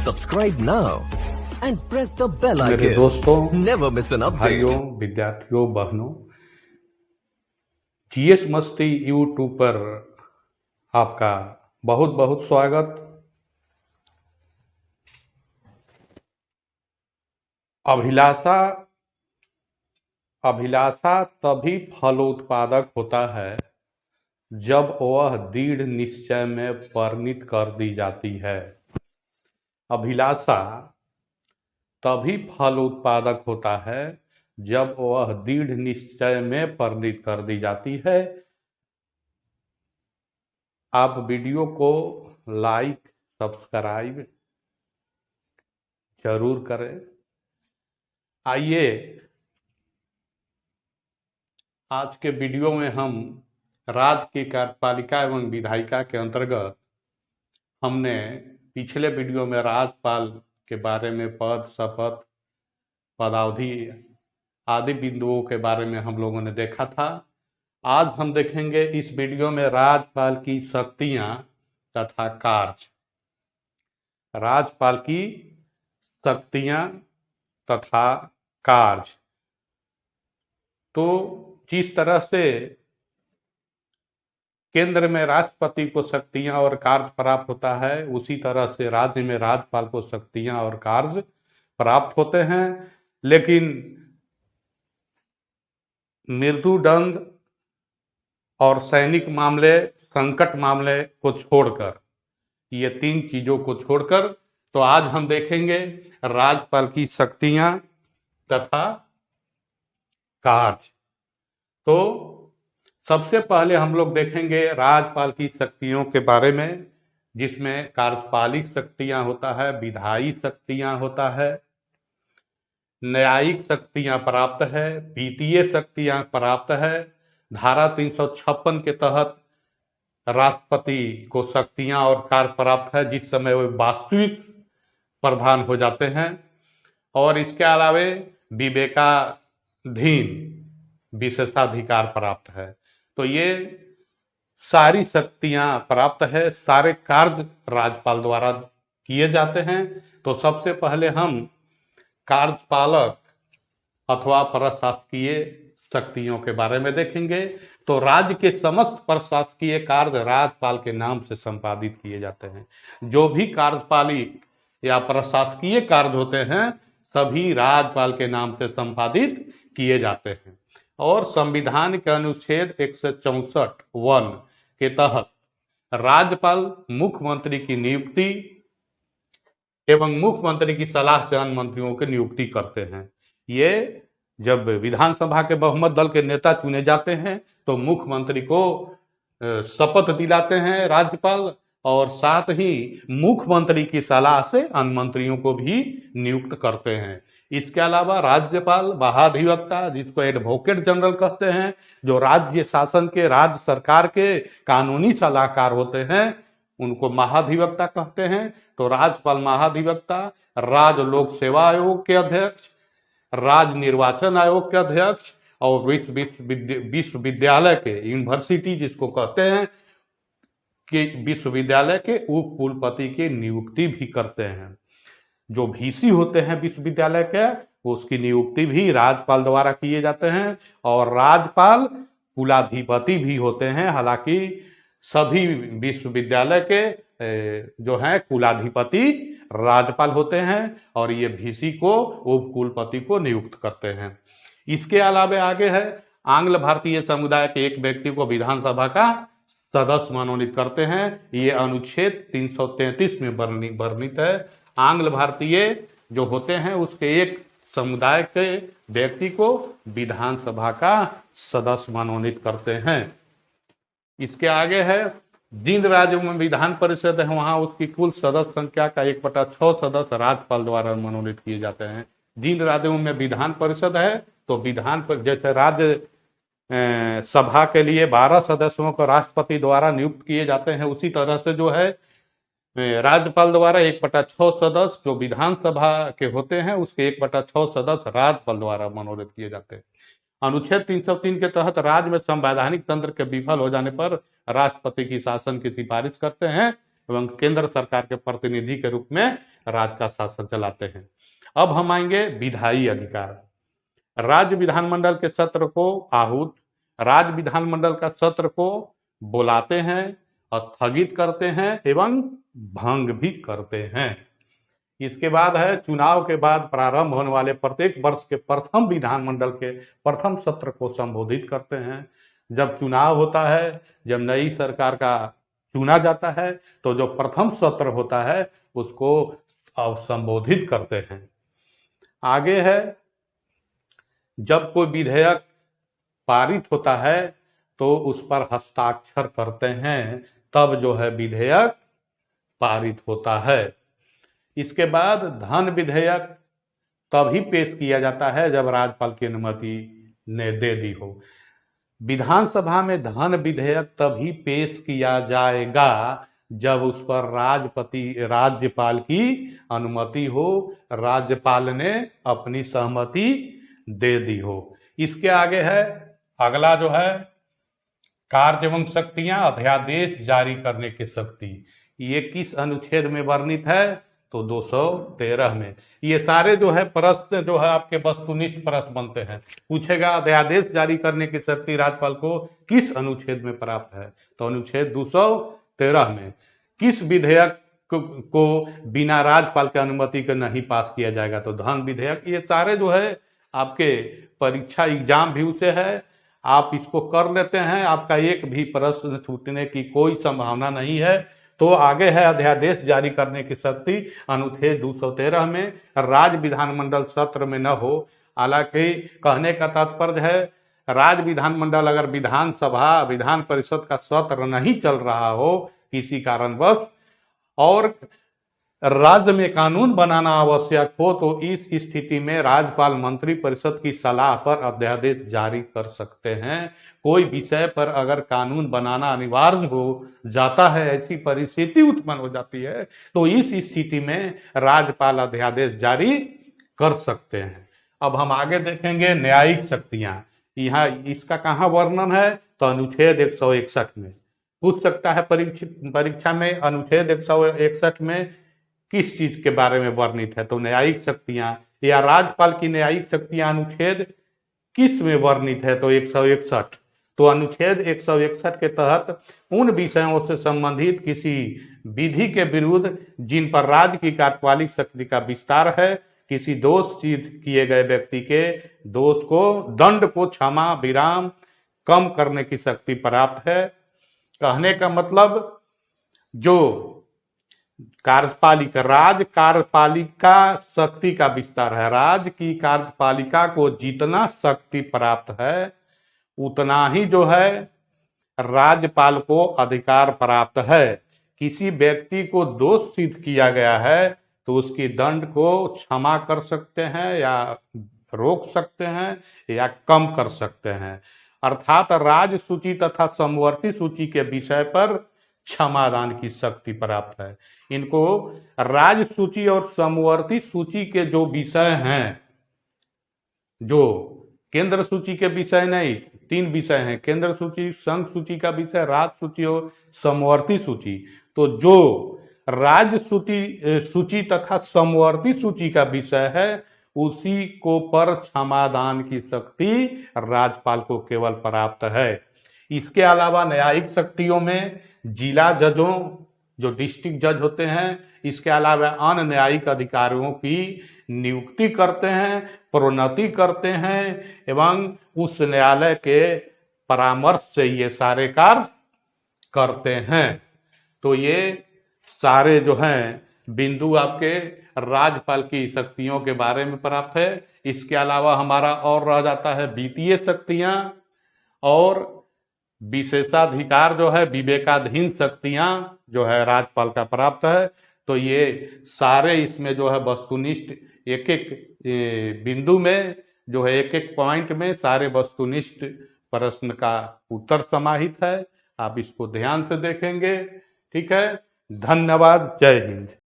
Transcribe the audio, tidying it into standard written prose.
Subscribe now and press the bell मेरे icon. दोस्तों, Never miss an update. भाइयों, विद्यार्थियों, बहनों, जीएस मस्ती यूट्यूब पर आपका बहुत बहुत स्वागत। अभिलाषा तभी फलोत्पादक होता है जब वह दृढ़ निश्चय में परिणत कर दी जाती है। अभिलाषा तभी फल उत्पादक होता है जब वह दृढ़ निश्चय में परिणत कर दी जाती है। आप वीडियो को लाइक सब्सक्राइब जरूर करें। आइए आज के वीडियो में हम राज्य की कार्यपालिका एवं विधायिका के अंतर्गत हमने पिछले वीडियो में राज्यपाल के बारे में पद, शपथ, पदावधि आदि बिंदुओं के बारे में हम लोगों ने देखा था। आज हम देखेंगे इस वीडियो में राज्यपाल की शक्तियां तथा कार्य। राज्यपाल की शक्तियां तथा कार्य। तो जिस तरह से केंद्र में राष्ट्रपति को शक्तियां और कार्य प्राप्त होता है, उसी तरह से राज्य में राज्यपाल को शक्तियां और कार्य प्राप्त होते हैं। लेकिन मृत्युदंड और सैनिक मामले, संकट मामले को छोड़कर, ये तीन चीजों को छोड़कर, तो आज हम देखेंगे राज्यपाल की शक्तियां तथा कार्य। तो सबसे पहले हम लोग देखेंगे राज्यपाल की शक्तियों के बारे में, जिसमें कार्यपालिक शक्तियां होता है, विधायी शक्तियां होता है, न्यायिक शक्तियां प्राप्त है, वित्तीय शक्तियां प्राप्त है। धारा 356 के तहत राष्ट्रपति को शक्तियां और कार्य प्राप्त है, जिस समय वे वास्तविक प्रधान हो जाते हैं। और इसके अलावे विवेकाधीन विशेषाधिकार प्राप्त है। तो ये सारी शक्तियां प्राप्त है, सारे कार्य राज्यपाल द्वारा किए जाते हैं। तो सबसे पहले हम कार्यपालक अथवा प्रशासकीय शक्तियों के बारे में देखेंगे। तो राज्य के समस्त प्रशासकीय कार्य राज्यपाल के नाम से संपादित किए जाते हैं। जो भी कार्यपालिक या प्रशासकीय कार्य होते हैं, सभी राज्यपाल के नाम से संपादित किए जाते हैं। और संविधान के अनुच्छेद 164(1) के तहत राज्यपाल मुख्यमंत्री की नियुक्ति एवं मुख्यमंत्री की सलाह से अन्य मंत्रियों की नियुक्ति करते हैं। ये जब विधानसभा के बहुमत दल के नेता चुने जाते हैं, तो मुख्यमंत्री को शपथ दिलाते हैं राज्यपाल, और साथ ही मुख्यमंत्री की सलाह से अन्य मंत्रियों को भी नियुक्त करते हैं। इसके अलावा राज्यपाल महाधिवक्ता, जिसको एडवोकेट जनरल कहते हैं, जो राज्य शासन के, राज्य सरकार के कानूनी सलाहकार होते हैं, उनको महाधिवक्ता कहते हैं। तो राज्यपाल महाधिवक्ता राज्य लोक सेवा आयोग के अध्यक्ष, राज्य निर्वाचन आयोग के अध्यक्ष और विश्वविद्यालय के, यूनिवर्सिटी जिसको कहते हैं, कि विश्वविद्यालय के उप कुलपति की नियुक्ति भी करते हैं। जो वीसी होते हैं विश्वविद्यालय के, उसकी नियुक्ति भी राज्यपाल द्वारा किए जाते हैं। और राज्यपाल कुलाधिपति भी होते हैं। हालांकि सभी विश्वविद्यालय के जो हैं कुलाधिपति राज्यपाल होते हैं, और ये वीसी को, उप कुलपति को नियुक्त करते हैं। इसके अलावा आगे है, आंग्ल भारतीय समुदाय के एक व्यक्ति को विधानसभा का सदस्य मनोनीत करते हैं। ये अनुच्छेद 333 में वर्णित है। आंग्ल भारतीय जो होते हैं, उसके एक समुदाय के व्यक्ति को विधानसभा का सदस्य मनोनीत करते हैं। इसके आगे है, जिन राज्यों में विधान परिषद है, वहां उसकी कुल सदस्य संख्या का 1/6 सदस्य राज्यपाल द्वारा मनोनीत किए जाते हैं। जिन राज्यों में विधान परिषद है, तो विधान पर, जैसे राज्य सभा के लिए 12 सदस्यों को राष्ट्रपति द्वारा नियुक्त किए जाते हैं, उसी तरह से जो है राज्यपाल द्वारा 1/6 सदस्य जो विधानसभा के होते हैं, उसके 1/6 सदस्य राज्यपाल द्वारा मनोनीत किए जाते हैं। अनुच्छेद 303 के तहत राज्य में संवैधानिक तंत्र के विफल हो जाने पर राष्ट्रपति की शासन की सिफारिश करते हैं एवं केंद्र सरकार के प्रतिनिधि के रूप में राज्य का शासन चलाते हैं। अब हम आएंगे विधायी अधिकार। राज्य विधानमंडल के सत्र को आहूत, राज्य विधानमंडल का सत्र को बुलाते हैं, स्थगित करते हैं एवं भंग भी करते हैं। इसके बाद है चुनाव के बाद प्रारंभ होने वाले प्रत्येक वर्ष के प्रथम विधानमंडल के प्रथम सत्र को संबोधित करते हैं। जब चुनाव होता है, जब नई सरकार का चुना जाता है, तो जो प्रथम सत्र होता है उसको संबोधित करते हैं। आगे है, जब कोई विधेयक पारित होता है तो उस पर हस्ताक्षर करते हैं, तब जो है विधेयक पारित होता है। इसके बाद धन विधेयक तभी पेश किया जाता है जब राज्यपाल की अनुमति ने दे दी हो। विधानसभा में धन विधेयक तभी पेश किया जाएगा जब उस पर राज्यपाल की अनुमति हो, राज्यपाल ने अपनी सहमति दे दी हो। इसके आगे है, अगला जो है कार्य एवं शक्तियां, अध्यादेश जारी करने की शक्ति। ये किस अनुच्छेद में वर्णित है? तो 213 में। ये सारे जो है प्रश्न जो है आपके वस्तुनिष्ठ प्रश्न बनते हैं। पूछेगा अध्यादेश जारी करने की शक्ति राज्यपाल को किस अनुच्छेद में प्राप्त है? तो अनुच्छेद 213 में। किस विधेयक को बिना राज्यपाल की अनुमति के नहीं पास किया जाएगा? तो धन विधेयक। ये सारे जो है आपके परीक्षा एग्जाम भी उसे है, आप इसको कर लेते हैं, आपका एक भी प्रश्न छूटने की कोई संभावना नहीं है। तो आगे है अध्यादेश जारी करने की शक्ति, अनुच्छेद 213 में। राज्य विधानमंडल सत्र में न हो, हालांकि कहने का तात्पर्य है राज्य विधानमंडल अगर विधानसभा विधान परिषद का सत्र नहीं चल रहा हो किसी कारणवश और राज्य में कानून बनाना आवश्यक हो, तो इस स्थिति में राज्यपाल मंत्री परिषद की सलाह पर अध्यादेश जारी कर सकते हैं। कोई विषय पर अगर कानून बनाना अनिवार्य हो जाता है, ऐसी परिस्थिति उत्पन्न हो जाती है, तो इस स्थिति में राज्यपाल अध्यादेश जारी कर सकते हैं। अब हम आगे देखेंगे न्यायिक शक्तियां। यहाँ इसका कहाँ वर्णन है? तो अनुच्छेद 161 में। पूछ सकता है परीक्षा में अनुच्छेद 161 में किस चीज के बारे में वर्णित है? तो न्यायिक शक्तियां या राज्यपाल की न्यायिक शक्तियां अनुच्छेद किस में वर्णित है? तो 161। तो अनुच्छेद 161 के तहत उन विषयों से संबंधित किसी विधि के विरुद्ध जिन पर राज्य की कार्यपालिक शक्ति का विस्तार है, किसी दोष सिद्ध किए गए व्यक्ति के दोष को दंड को क्षमा विराम कम करने की शक्ति प्राप्त है। कहने का मतलब जो कार्यपालिका राज्य कार्यपालिका शक्ति का विस्तार है, राज्य की कार्यपालिका को जितना शक्ति प्राप्त है उतना ही जो है राज्यपाल को अधिकार प्राप्त है। किसी व्यक्ति को दोष सिद्ध किया गया है तो उसकी दंड को क्षमा कर सकते हैं या रोक सकते हैं या कम कर सकते हैं। अर्थात राज्य सूची तथा समवर्ती सूची के विषय पर क्षमादान की शक्ति प्राप्त है। इनको राज्य सूची और समवर्ती सूची के जो विषय हैं, जो केंद्र सूची के विषय नहीं, 3 विषय हैं, केंद्र सूची, संघ सूची का विषय, राज्य सूची और समवर्ती सूची। तो जो राज्य सूची तथा समवर्ती सूची का विषय है उसी को पर क्षमादान की शक्ति राज्यपाल को केवल प्राप्त है। इसके अलावा न्यायिक शक्तियों में जिला जजों, जो डिस्ट्रिक्ट जज होते हैं, इसके अलावा अन्य न्यायिक अधिकारियों की नियुक्ति करते हैं, प्रोन्नति करते हैं एवं उस न्यायालय के परामर्श से ये सारे कार्य करते हैं। तो ये सारे जो हैं बिंदु आपके राज्यपाल की शक्तियों के बारे में प्राप्त है। इसके अलावा हमारा और रह जाता है वित्तीय शक्तियां और विशेषाधिकार जो है, विवेकाधीन शक्तियां जो है राज्यपाल का प्राप्त है। तो ये सारे इसमें जो है वस्तुनिष्ठ एक एक बिंदु में जो है एक एक पॉइंट में सारे वस्तुनिष्ठ प्रश्न का उत्तर समाहित है। आप इसको ध्यान से देखेंगे। ठीक है, धन्यवाद, जय हिंद।